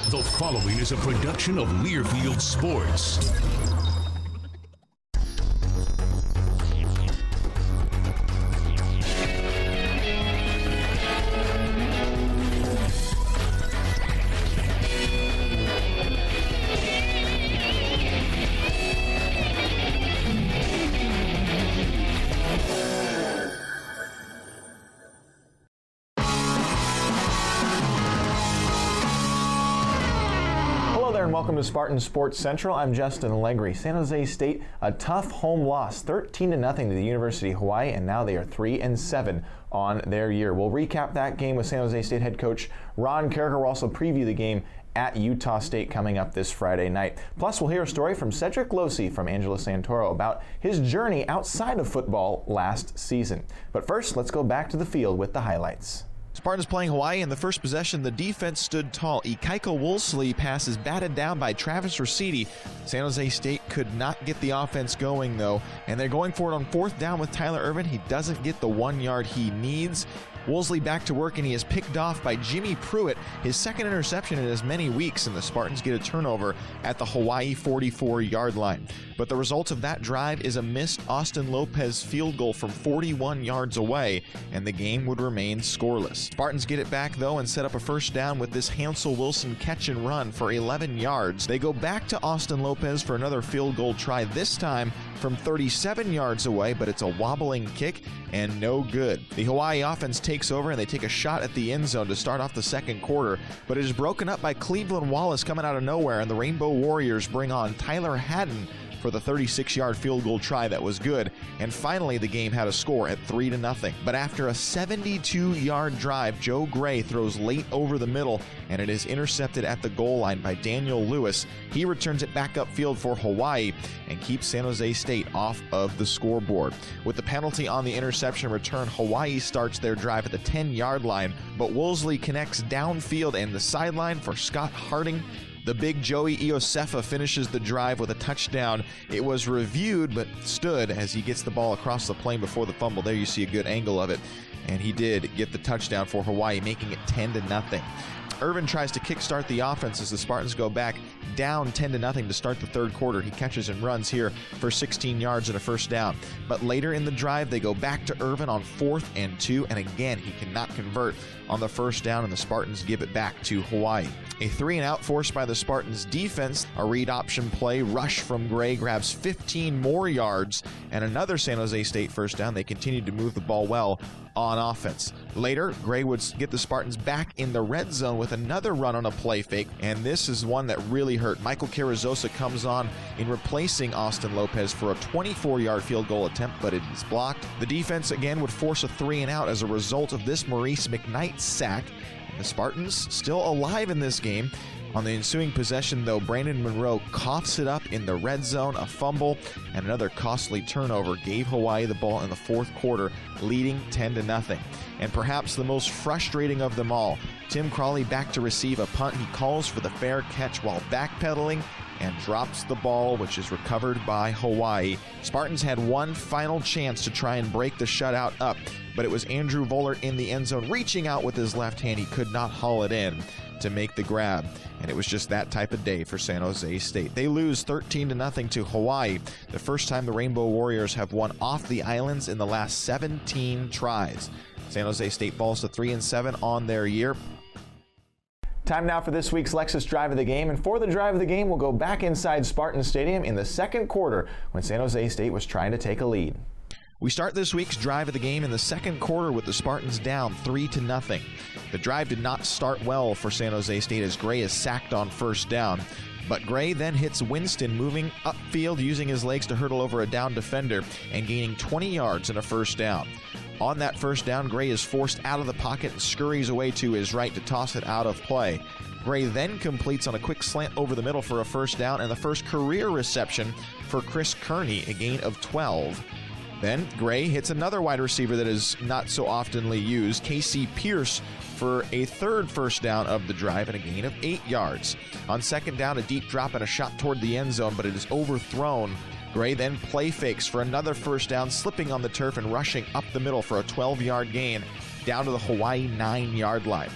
The following is a production of Learfield Sports. Welcome to Spartan Sports Central. I'm Justin Allegri. San Jose State, a tough home loss, 13-0 to the University of Hawaii, and now they are 3-7 on their year. We'll recap that game with San Jose State head coach Ron Carricker. We'll also preview the game at Utah State coming up this Friday night. Plus, we'll hear a story from Cedric Lousi from Santoro about his journey outside of football last season. But first, let's go back to the field with the highlights. Spartans playing Hawaii. In the first possession, the defense stood tall. Ikaiko Wolseley passes batted down by Travis Rosidi. San Jose State could not get the offense going, though, and they're going for it on fourth down with Tyler Irvin. He doesn't get the 1 yard he needs. Wolseley back to work, and he is picked off by Jimmy Pruitt, his second interception in as many weeks, and the Spartans get a turnover at the Hawaii 44-yard line. But the result of that drive is a missed Austin Lopez field goal from 41 yards away, and the game would remain scoreless. Spartans get it back, though, and set up a first down with this Hansel Wilson catch and run for 11 yards. They go back to Austin Lopez for another field goal try, this time from 37 yards away, but it's a wobbling kick and no good. The Hawaii offense takes over, and they take a shot at the end zone to start off the second quarter, but it is broken up by Cleveland Wallace coming out of nowhere, and the Rainbow Warriors bring on Tyler Haddon for the 36-yard field goal try that was good, and finally the game had a score at 3-0. But after a 72-yard drive, Joe Gray throws late over the middle, and it is intercepted at the goal line by Daniel Lewis. He returns it back upfield for Hawaii and keeps San Jose State off of the scoreboard. With the penalty on the interception return, Hawaii starts their drive at the 10-yard line, but Wolseley connects downfield and the sideline for Scott Harding. The big Joey Iosefa finishes the drive with a touchdown. It was reviewed but stood as he gets the ball across the plane before the fumble. There you see a good angle of it. And he did get the touchdown for Hawaii, making it 10-0. Irvin tries to kickstart the offense as the Spartans go back down 10-0 to start the third quarter. He catches and runs here for 16 yards and a first down. But later in the drive, they go back to Irvin on 4th and 2, and again, he cannot convert on the first down, and the Spartans give it back to Hawaii. A 3-and-out forced by the Spartans defense. A read option play, rush from Gray grabs 15 more yards, and another San Jose State first down. They continued to move the ball well on offense. Later, Gray would get the Spartans back in the red zone with another run on a play fake, and this is one that really hurt. Michael Carrizosa comes on in replacing Austin Lopez for a 24-yard field goal attempt, but it is blocked. The defense again would force a 3-and-out as a result of this Maurice McKnight sack. The Spartans still alive in this game. On the ensuing possession, though, Brandon Monroe coughs it up in the red zone. A fumble and another costly turnover gave Hawaii the ball in the fourth quarter, leading 10-0. And perhaps the most frustrating of them all, Tim Crawley back to receive a punt. He calls for the fair catch while backpedaling and drops the ball, which is recovered by Hawaii. Spartans had one final chance to try and break the shutout up, but it was Andrew Vollert in the end zone reaching out with his left hand. He could not haul it in to make the grab, and it was just that type of day for San Jose State. They lose 13-0 to Hawaii, the first time the Rainbow Warriors have won off the islands in the last 17 tries. San Jose State falls to 3-7 on their year. Time now for this week's Lexus Drive of the Game, and for the Drive of the Game, we'll go back inside Spartan Stadium in the second quarter when San Jose State was trying to take a lead. We start this week's Drive of the Game in the second quarter with the Spartans down 3-0. The drive did not start well for San Jose State as Gray is sacked on first down, but Gray then hits Winston moving upfield using his legs to hurdle over a down defender and gaining 20 yards and a first down. On that first down, Gray is forced out of the pocket and scurries away to his right to toss it out of play. Gray then completes on a quick slant over the middle for a first down and the first career reception for Chris Kearney, a gain of 12. Then Gray hits another wide receiver that is not so oftenly used, Casey Pierce, for a third first down of the drive and a gain of 8 yards. On second down, a deep drop and a shot toward the end zone, but it is overthrown. Gray then play fakes for another first down, slipping on the turf and rushing up the middle for a 12-yard gain down to the Hawaii 9-yard line.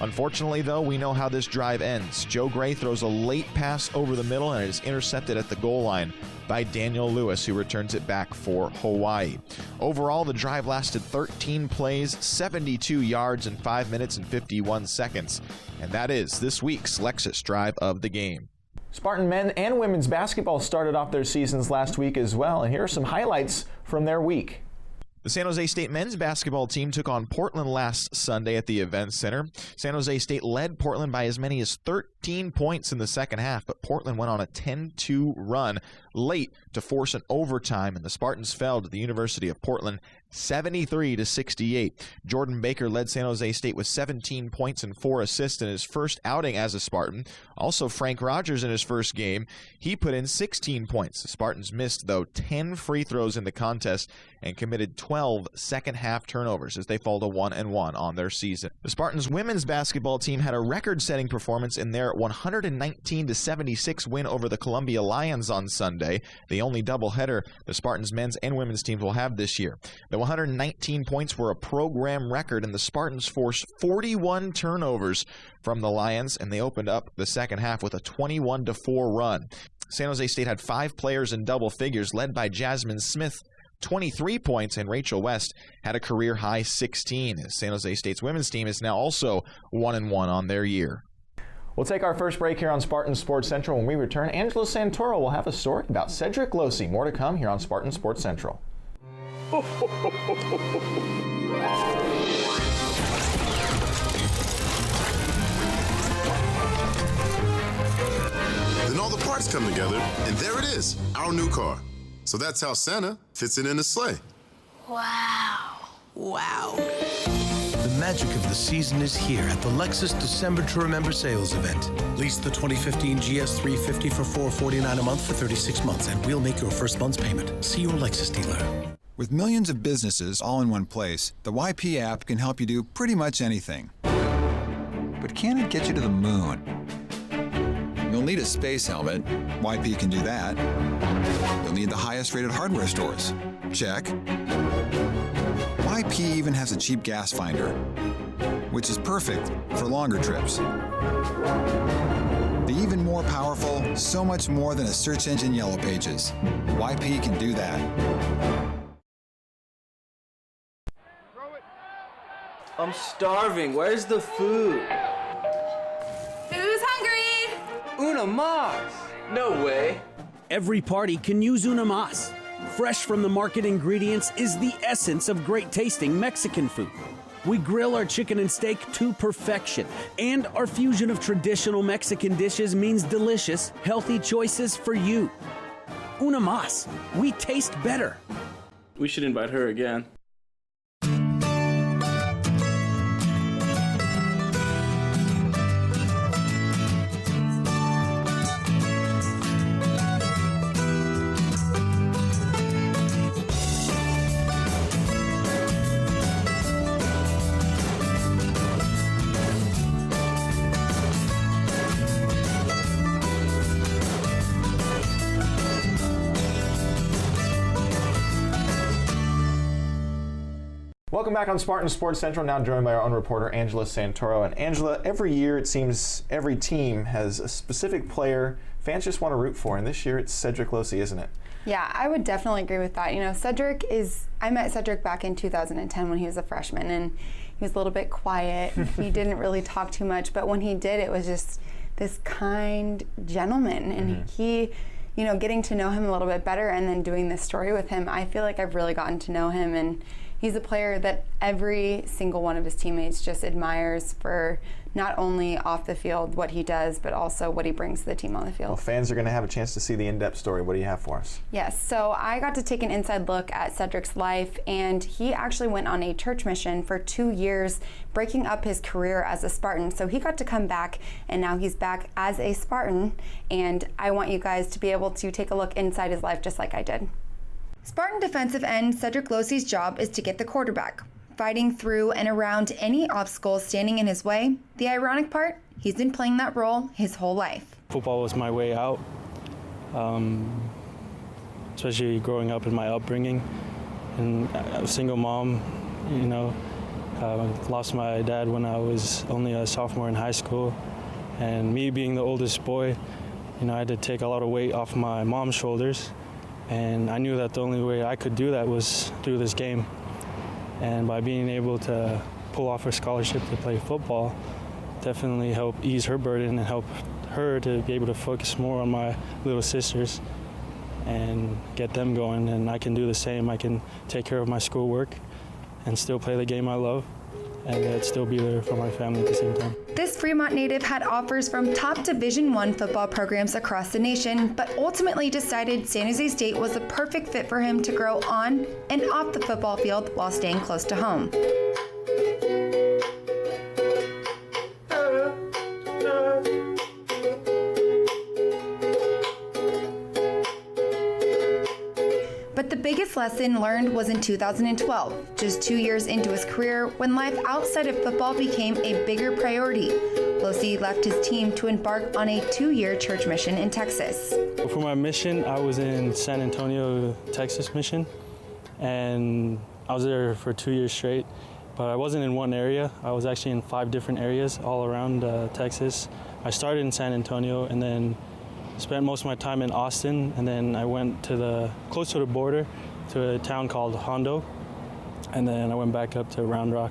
Unfortunately, though, we know how this drive ends. Joe Gray throws a late pass over the middle and it is intercepted at the goal line by Daniel Lewis, who returns it back for Hawaii. Overall, the drive lasted 13 plays, 72 yards in 5 minutes and 51 seconds. And that is this week's Lexus Drive of the Game. Spartan men and women's basketball started off their seasons last week as well, and here are some highlights from their week. The San Jose State men's basketball team took on Portland last Sunday at the Event Center. San Jose State led Portland by as many as 13 points in the second half, but Portland went on a 10-2 run late to force an overtime, and the Spartans fell to the University of Portland 73-68. Jordan Baker led San Jose State with 17 points and 4 assists in his first outing as a Spartan. Also, Frank Rogers in his first game, he put in 16 points. The Spartans missed, though, 10 free throws in the contest and committed 12 second-half turnovers as they fall to 1-1 on their season. The Spartans women's basketball team had a record-setting performance in their 119-76 win over the Columbia Lions on Sunday, the only doubleheader the Spartans men's and women's teams will have this year. The 119 points were a program record, and the Spartans forced 41 turnovers from the Lions, and they opened up the second half with a 21-4 run. San Jose State had 5 players in double figures, led by Jasmine Smith, 23 points, and Rachel West had a career-high 16. San Jose State's women's team is now also 1-1 on their year. We'll take our first break here on Spartan Sports Central. When we return, Angela Santoro will have a story about Cedric Lousi. More to come here on Spartan Sports Central. Then all the parts come together, and there it is, our new car. So that's how Santa fits it in a sleigh. Wow. Wow. The magic of the season is here at the Lexus December to Remember sales event. Lease the 2015 GS 350 for $449 a month for 36 months, and we'll make your first month's payment. See your Lexus dealer. With millions of businesses all in one place, the YP app can help you do pretty much anything. But can it get you to the moon? You'll need a space helmet. YP can do that. You'll need the highest rated hardware stores. Check. YP even has a cheap gas finder, which is perfect for longer trips. The even more powerful, so much more than a search engine Yellow Pages. YP can do that. I'm starving. Where's the food? Who's hungry? Una mas. No way. Every party can use Una mas. Fresh from the market ingredients is the essence of great tasting Mexican food. We grill our chicken and steak to perfection, and our fusion of traditional Mexican dishes means delicious, healthy choices for you. Una mas. We taste better. We should invite her again. Welcome back on Spartan Sports Central, now joined by our own reporter, Angela Santoro. And Angela, every year it seems every team has a specific player fans just want to root for, and this year it's Cedric Lousi, isn't it? Yeah, I would definitely agree with that. You know, I met Cedric back in 2010 when he was a freshman, and he was a little bit quiet. He didn't really talk too much, but when he did, it was just this kind gentleman. And he, you know, getting to know him a little bit better and then doing this story with him, I feel like I've really gotten to know him, and he's a player that every single one of his teammates just admires for not only off the field what he does, but also what he brings to the team on the field. Well, fans are going to have a chance to see the in-depth story. What do you have for us? Yes, so I got to take an inside look at Cedric's life, and he actually went on a church mission for 2 years, breaking up his career as a Spartan. So he got to come back, and now he's back as a Spartan, and I want you guys to be able to take a look inside his life just like I did. Spartan defensive end Cedric Lousi's job is to get the quarterback, fighting through and around any obstacles standing in his way. The ironic part, he's been playing that role his whole life. Football was my way out, especially growing up in my upbringing. And a single mom, you know, Lost my dad when I was only a sophomore in high school, and me being the oldest boy, I had to take a lot of weight off my mom's shoulders, and I knew that the only way I could do that was through this game. And by being able to pull off a scholarship to play football, definitely helped ease her burden and help her to be able to focus more on my little sisters and get them going. And I can do the same. I can take care of my schoolwork and still play the game I love, and yet still be there for my family at the same time. This Fremont native had offers from top Division I football programs across the nation, but ultimately decided San Jose State was the perfect fit for him to grow on and off the football field while staying close to home. But the biggest lesson learned was in 2012, just 2 years into his career, when life outside of football became a bigger priority. Lousi left his team to embark on a 2-year church mission in Texas. For my mission, I was in San Antonio, Texas mission, and I was there for 2 years straight. But I wasn't in one area. I was actually in 5 different areas all around Texas. I started in San Antonio and then spent most of my time in Austin, and then I went to close to the border to a town called Hondo, and then I went back up to Round Rock.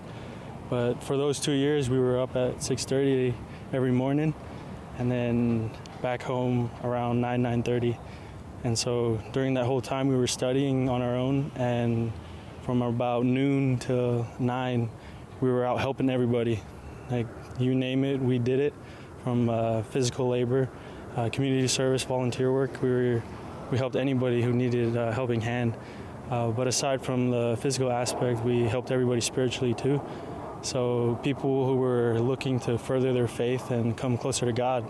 But for those 2 years, we were up at 6:30 every morning, and then back home around 9:30. And so during that whole time, we were studying on our own, and from about noon till 9, we were out helping everybody. Like, you name it, we did it, from physical labor, community service, volunteer work. We helped anybody who needed a helping hand. But aside from the physical aspect, we helped everybody spiritually too. So people who were looking to further their faith and come closer to God,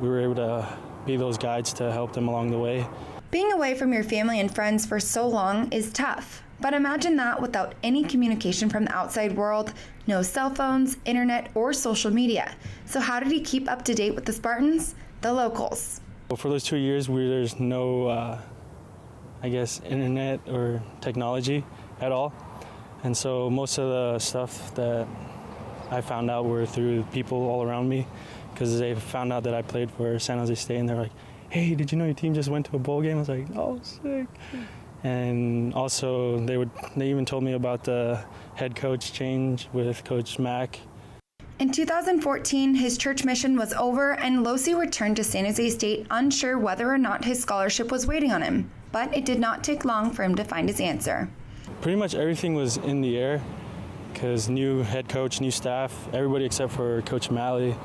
we were able to be those guides to help them along the way. Being away from your family and friends for so long is tough. But imagine that without any communication from the outside world, no cell phones, internet, or social media. So how did he keep up to date with the Spartans? The locals. Well, for those 2 years, there's no, internet or technology at all. And so most of the stuff that I found out were through people all around me, because they found out that I played for San Jose State, and they're like, "Hey, did you know your team just went to a bowl game?" I was like, "Oh, sick." And also, they even told me about the head coach change with Coach Mack. In 2014, his church mission was over, and Lousi returned to San Jose State unsure whether or not his scholarship was waiting on him. But it did not take long for him to find his answer. Pretty much everything was in the air, because new head coach, new staff, everybody except for Coach Malley.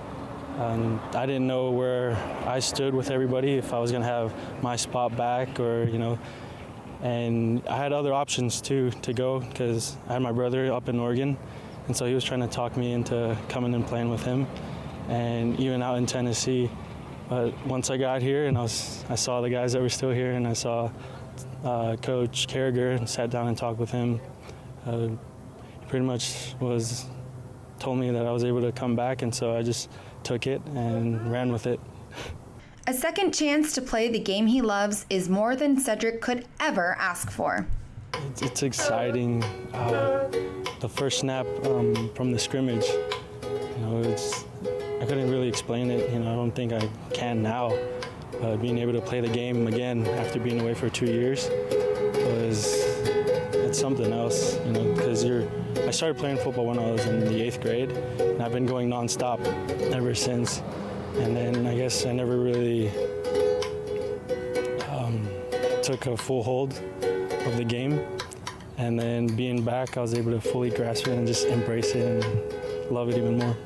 I didn't know where I stood with everybody, if I was going to have my spot back or, And I had other options too to go, because I had my brother up in Oregon, and so he was trying to talk me into coming and playing with him, and even out in Tennessee. But once I got here and I saw the guys that were still here, and I saw Coach Carragher and sat down and talked with him, he pretty much told me that I was able to come back, and so I just took it and ran with it. A second chance to play the game he loves is more than Cedric could ever ask for. It's exciting. The first snap from the scrimmage, I couldn't really explain it. I don't think I can now. Being able to play the game again after being away for 2 years it's something else. Because I started playing football when I was in the 8th grade, and I've been going nonstop ever since. And then I guess I never really took a full hold of the game. And then being back, I was able to fully grasp it and just embrace it and love it even more.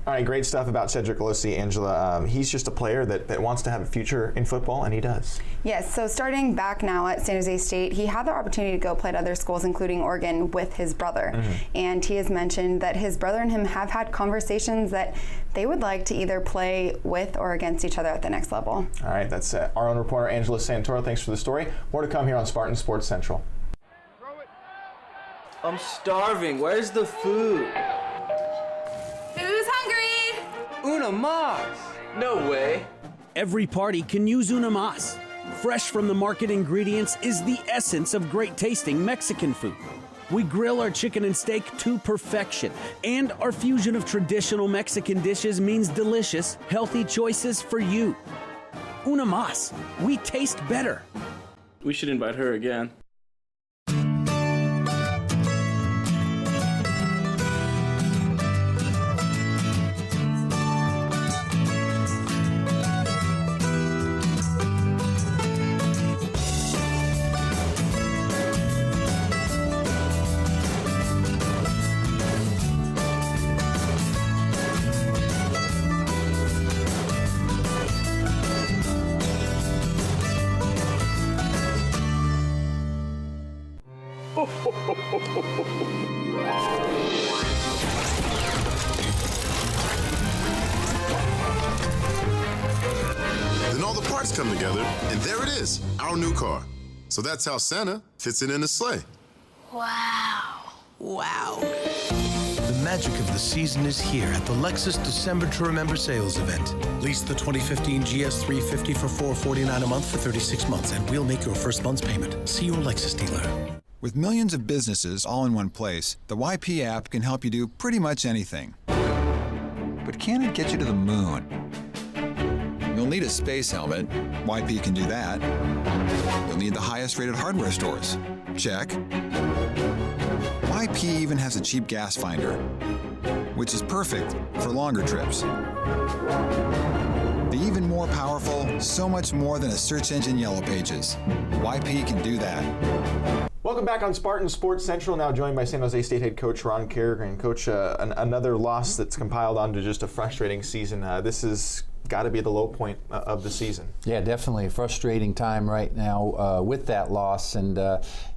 All right, great stuff about Cedric Lousi, Angela. He's just a player that wants to have a future in football, and he does. Yes, so starting back now at San Jose State, he had the opportunity to go play at other schools, including Oregon, with his brother. Mm-hmm. And he has mentioned that his brother and him have had conversations that they would like to either play with or against each other at the next level. All right, that's our own reporter, Angela Santoro. Thanks for the story. More to come here on Spartan Sports Central. I'm starving. Where's the food? Who's hungry? Una mas! No way. Every party can use una mas. Fresh from the market ingredients is the essence of great tasting Mexican food. We grill our chicken and steak to perfection, and our fusion of traditional Mexican dishes means delicious, healthy choices for you. Una mas. We taste better. We should invite her again. Then all the parts come together, and there it is, our new car. So that's how Santa fits it in his sleigh. Wow. Wow. The magic of the season is here at the Lexus December to Remember sales event. Lease the 2015 GS350 for $449 a month for 36 months, and we'll make your first month's payment. See your Lexus dealer. With millions of businesses all in one place, the YP app can help you do pretty much anything. But can it get you to the moon? You'll need a space helmet. YP can do that. You'll need the highest rated hardware stores. Check. YP even has a cheap gas finder, which is perfect for longer trips. The even more powerful, so much more than a search engine Yellow Pages. YP can do that. Welcome back on Spartan Sports Central, now joined by San Jose State head coach Ron Carrigan. Coach, another loss that's compiled onto just a frustrating season. This has got to be the low point of the season. Yeah, definitely a frustrating time right now with that loss, and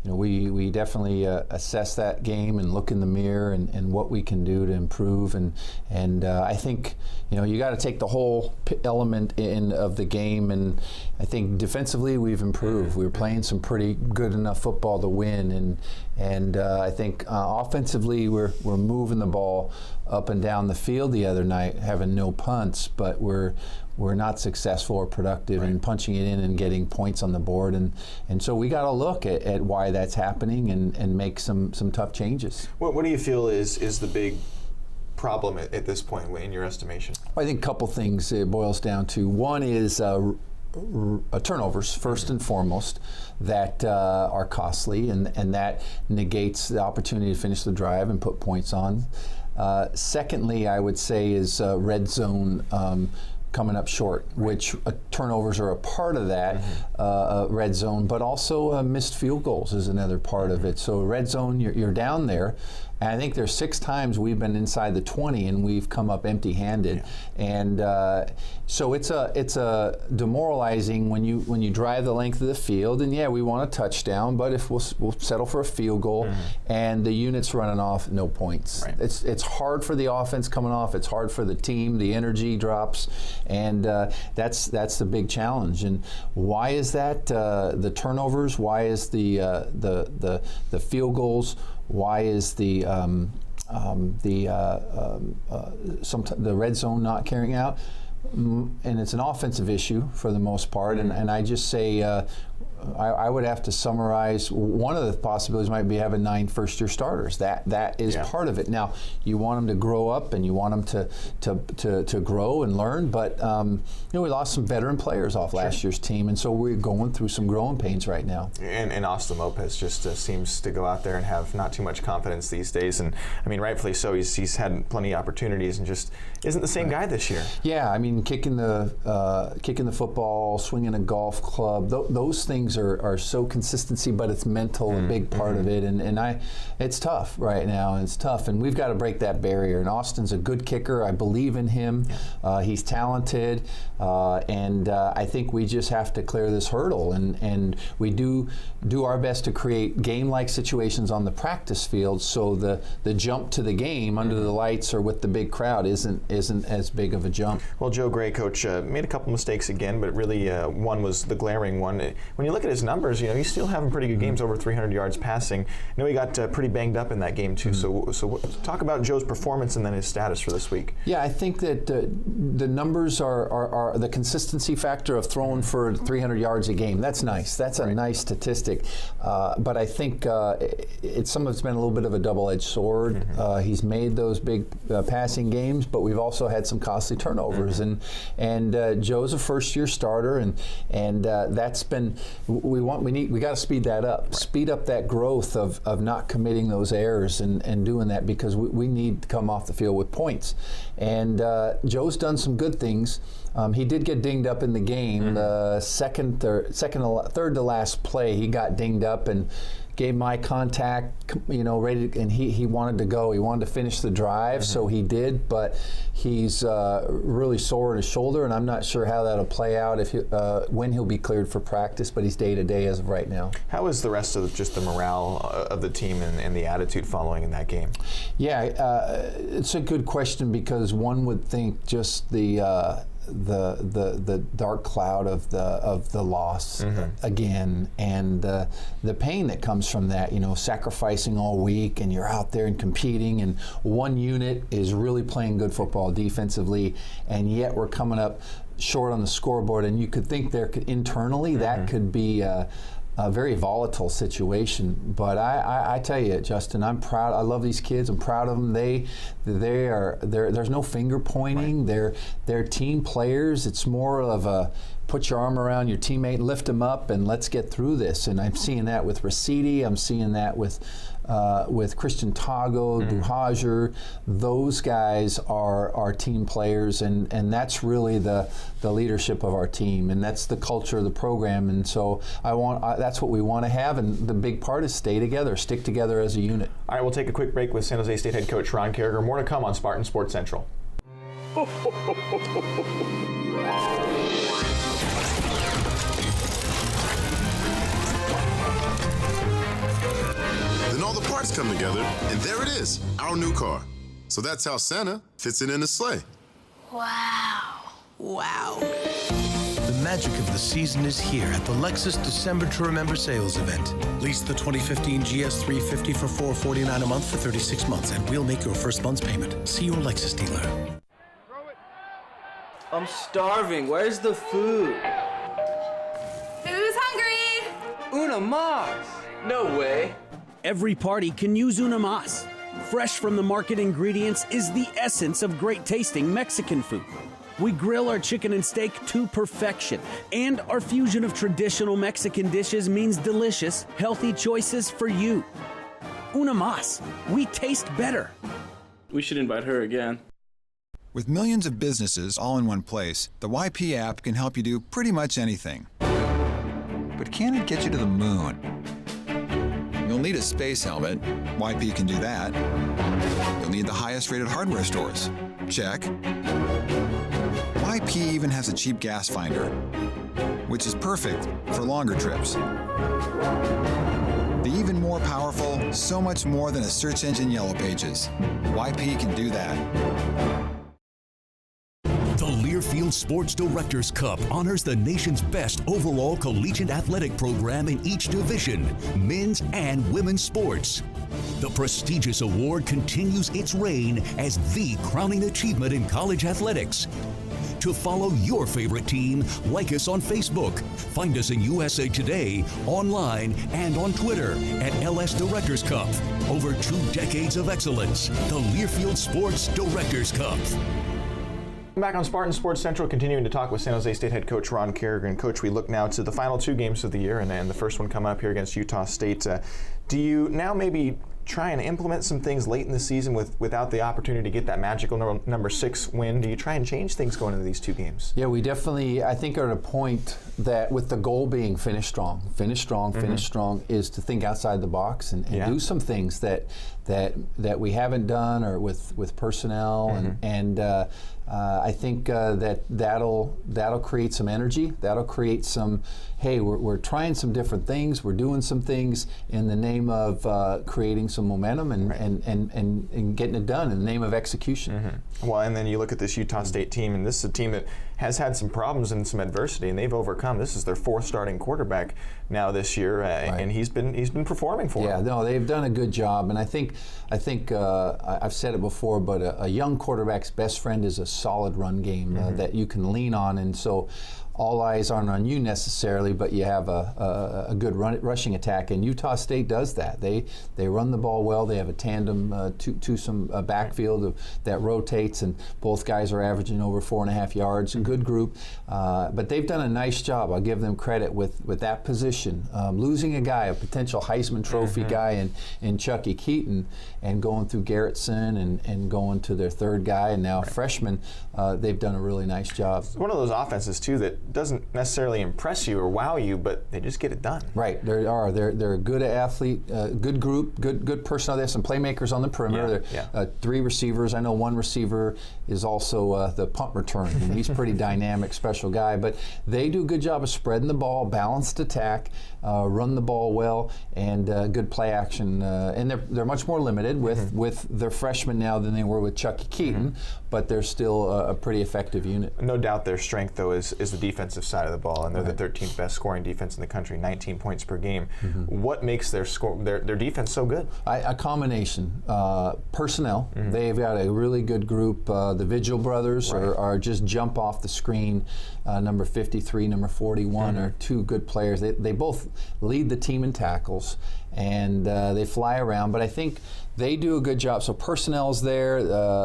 we definitely assess that game and look in the mirror and what we can do to improve, and I think you got to take the whole element in of the game, and I think defensively we've improved. We were playing some pretty good enough football to win, and I think offensively we're moving the ball up and down the field the other night, having no punts, but we're not successful or productive in punching it in and getting points on the board, and so we got to look at why that's happening and make some tough changes. What do you feel is the big problem at this point in your estimation? I think a couple things it boils down to. One is turnovers, first and foremost, that are costly, and that negates the opportunity to finish the drive and put points on. Secondly, I would say is red zone coming up short, which turnovers are a part of that red zone, but also missed field goals is another part of it. So red zone, you're down there. And I think there's 6 times we've been inside the 20 and we've come up empty-handed, and so it's a demoralizing when you drive the length of the field, and we want a touchdown, but if we'll settle for a field goal, and the unit's running off, no points. Right. It's hard for the offense coming off. It's hard for the team. The energy drops, and that's the big challenge. And why is that? The turnovers. Why is the field goals? Why is the red zone not carrying out? And it's an offensive issue for the most part. And I just say I would have to summarize, one of the possibilities might be having 9 first-year starters. That is part of it. Now, you want them to grow up and you want them to grow and learn, but we lost some veteran players off last year's team, and so we're going through some growing pains right now. And Austin Lopez just seems to go out there and have not too much confidence these days, and I mean, rightfully so. He's had plenty of opportunities and just isn't the same guy this year. Yeah, I mean, kicking the football, swinging a golf club, those things are so consistency, but it's mental, a big part of it, and it's tough right now, and it's tough, and we've got to break that barrier. And Austin's a good kicker. I believe in him. He's talented, and I think we just have to clear this hurdle, and we do our best to create game-like situations on the practice field, so the jump to the game under the lights or with the big crowd isn't as big of a jump. Well, Joe Gray, coach, made a couple mistakes again, but really one was the glaring one. When you look look at his numbers, he's still having pretty good games, over 300 yards passing. I know he got pretty banged up in that game too. So talk about Joe's performance and then his status for this week. Yeah, I think that the numbers are the consistency factor of throwing for 300 yards a game. That's nice. That's a nice statistic. But I think it's been a little bit of a double-edged sword. He's made those big passing games, but we've also had some costly turnovers. And Joe's a first-year starter, and that's been we got to speed that up. Speed up that growth of not committing those errors and doing that, because we need to come off the field with points. And Joe's done some good things. He did get dinged up in the game. The third to last play, he got dinged up and gave my contact, ready to, and he wanted to go. He wanted to finish the drive, so he did, but he's really sore in his shoulder, and I'm not sure how that'll play out when he'll be cleared for practice, but he's day-to-day as of right now. How is the rest of just the morale of the team and the attitude following in that game? Yeah, it's a good question, because one would think just the dark cloud of the loss again, and the pain that comes from that, sacrificing all week, and you're out there and competing, and one unit is really playing good football defensively, and yet we're coming up short on the scoreboard, and you could think internally that could be a very volatile situation. But I tell you, Justin, I'm proud. I love these kids. I'm proud of them. There's no finger pointing. They're team players. It's more of a put your arm around your teammate, lift them up, and let's get through this. And I'm seeing that with Rasidi. I'm seeing that with Christian Tago, Duhajer. Those guys are team players, and that's really the leadership of our team, and that's the culture of the program. And so that's what we want to have, and the big part is stay together, stick together as a unit. All right, we'll take a quick break with San Jose State head coach Ron Carragher. More to come on Spartan Sports Central. Then all the parts come together, and there it is, our new car. So that's how Santa fits it in the sleigh. Wow. Wow. The magic of the season is here at the Lexus December to Remember sales event. Lease the 2015 GS350 for $449 a month for 36 months, and we'll make your first month's payment. See your Lexus dealer. I'm starving. Where's the food? Who's hungry? Una Mas. No way. Every party can use Una Mas. Fresh from the market ingredients is the essence of great tasting Mexican food. We grill our chicken and steak to perfection, and our fusion of traditional Mexican dishes means delicious, healthy choices for you. Una Mas, we taste better. We should invite her again. With millions of businesses all in one place, the YP app can help you do pretty much anything. But can it get you to the moon? You'll need a space helmet. YP can do that. You'll need the highest rated hardware stores. Check. YP even has a cheap gas finder, which is perfect for longer trips. The even more powerful, so much more than a search engine Yellow Pages. YP can do that. The Learfield Sports Directors Cup honors the nation's best overall collegiate athletic program in each division, men's and women's sports. The prestigious award continues its reign as the crowning achievement in college athletics. To follow your favorite team, like us on Facebook. Find us in USA Today, online, and on Twitter at LS Directors Cup. Over 2 decades of excellence, the Learfield Sports Directors Cup. Back on Spartan Sports Central, continuing to talk with San Jose State head coach Ron Carragher. And Coach, we look now to the final 2 games of the year, and the first one coming up here against Utah State. Do you now maybe try and implement some things late in the season without the opportunity to get that magical number 6 win? Do you try and change things going into these 2 games? Yeah, we definitely, I think, are at a point that with the goal being finish strong, is to think outside the box and do some things that we haven't done, or with personnel, and I think that'll create some energy. That'll create some, hey, we're trying some different things. We're doing some things in the name of creating some momentum and getting it done in the name of execution. Mm-hmm. Well, and then you look at this Utah State team, and this is a team that has had some problems and some adversity, and they've overcome. This is their 4th starting quarterback now this year, and he's been performing for them. Yeah, no, they've done a good job, and I think I've said it before, but a young quarterback's best friend is a solid run game that you can lean on, and so all eyes aren't on you necessarily, but you have a good rushing attack, and Utah State does that. They run the ball well. They have a tandem to some backfield that rotates, and both guys are averaging over 4.5 yards. Good group, but they've done a nice job. I'll give them credit with that position. Losing a guy, a potential Heisman Trophy guy in Chucky Keaton, and going through Garrettson and going to their 3rd guy, and now a freshman, they've done a really nice job. It's one of those offenses too that doesn't necessarily impress you or wow you, but they just get it done. Right, they're a good athlete, good group, good personnel. They have some playmakers on the perimeter. 3 receivers. I know one receiver is also the punt return, and he's pretty dynamic, special guy. But they do a good job of spreading the ball, balanced attack, run the ball well, and good play action. And they're much more limited with their freshmen now than they were with Chucky Keaton, but they're still a pretty effective unit. No doubt their strength, though, is the defensive side of the ball, and they're the 13th best scoring defense in the country, 19 points per game. What makes their defense so good? A combination. Personnel. They've got a really good group. The Vigil brothers are just jump off the screen. Number 53, number 41 are 2 good players. They both lead the team in tackles, and they fly around, but I think they do a good job. So personnel's there.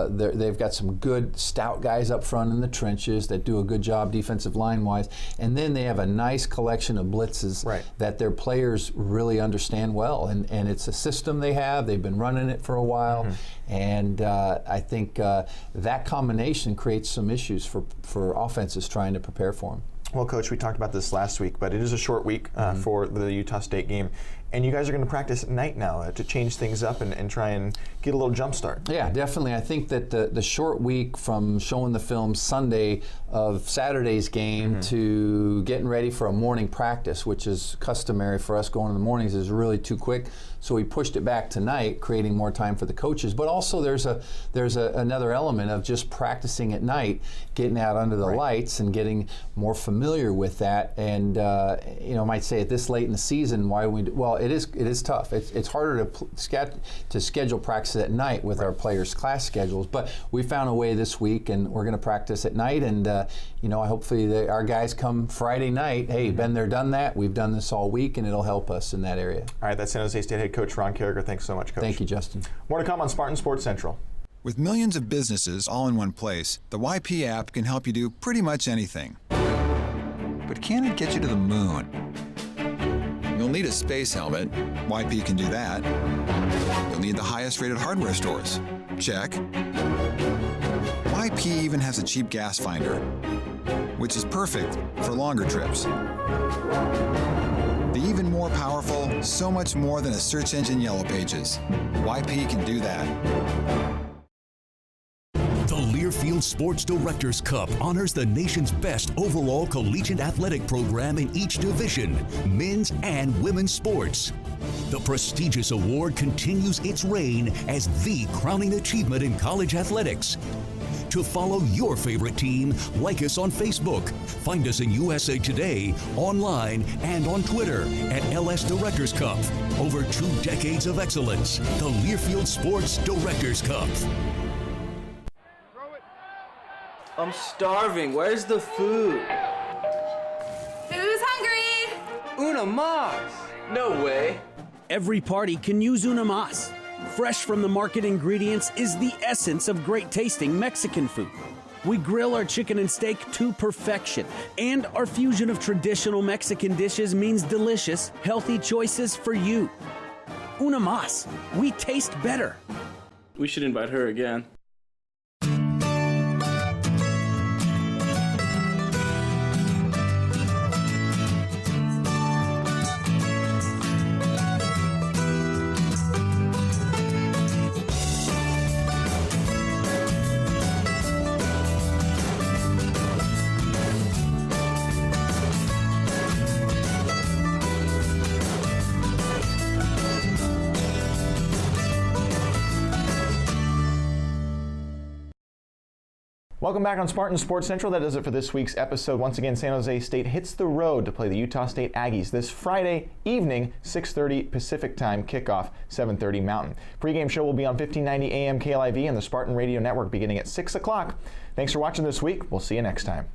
They've got some good stout guys up front in the trenches that do a good job defensive line-wise, and then they have a nice collection of blitzes that their players really understand well, and it's a system they have. They've been running it for a while, and I think that combination creates some issues for offenses trying to prepare for them. Well, Coach, we talked about this last week, but it is a short week for the Utah State game. And you guys are going to practice at night now to change things up and try and get a little jump start. Yeah, definitely. I think that the short week from showing the film Sunday of Saturday's game to getting ready for a morning practice, which is customary for us going in the mornings, is really too quick. So we pushed it back tonight, creating more time for the coaches. But also there's another element of just practicing at night, getting out under the lights and getting more familiar with that. And might say at this late in the season, why we it is tough. It's harder to schedule practice at night with our players' class schedules. But we found a way this week, and we're going to practice at night. And hopefully our guys come Friday night. Hey, been there, done that. We've done this all week, and it'll help us in that area. All right, that's San Jose State head coach Ron Carragher. Thanks so much, Coach. Thank you, Justin. More to come on Spartan Sports Central. With millions of businesses all in one place, the YP app can help you do pretty much anything. But can it get you to the moon? You'll need a space helmet. YP can do that. You'll need the highest rated hardware stores. Check. YP even has a cheap gas finder, which is perfect for longer trips. The even more powerful, so much more than a search engine Yellow Pages. YP can do that. The Learfield Sports Directors Cup honors the nation's best overall collegiate athletic program in each division, men's and women's sports. The prestigious award continues its reign as the crowning achievement in college athletics. To follow your favorite team, like us on Facebook. Find us in USA Today, online, and on Twitter at LS Directors Cup. Over 2 decades of excellence, the Learfield Sports Directors Cup. I'm starving. Where's the food? Who's hungry? Una mas! No way. Every party can use una mas. Fresh from the market ingredients is the essence of great tasting Mexican food. We grill our chicken and steak to perfection, and our fusion of traditional Mexican dishes means delicious, healthy choices for you. Una mas. We taste better. We should invite her again. Welcome back on Spartan Sports Central. That does it for this week's episode. Once again, San Jose State hits the road to play the Utah State Aggies this Friday evening, 6:30 Pacific Time, kickoff 7:30 Mountain. Pre-game show will be on 1590 AM KLIV and the Spartan Radio Network beginning at 6 o'clock. Thanks for watching this week. We'll see you next time.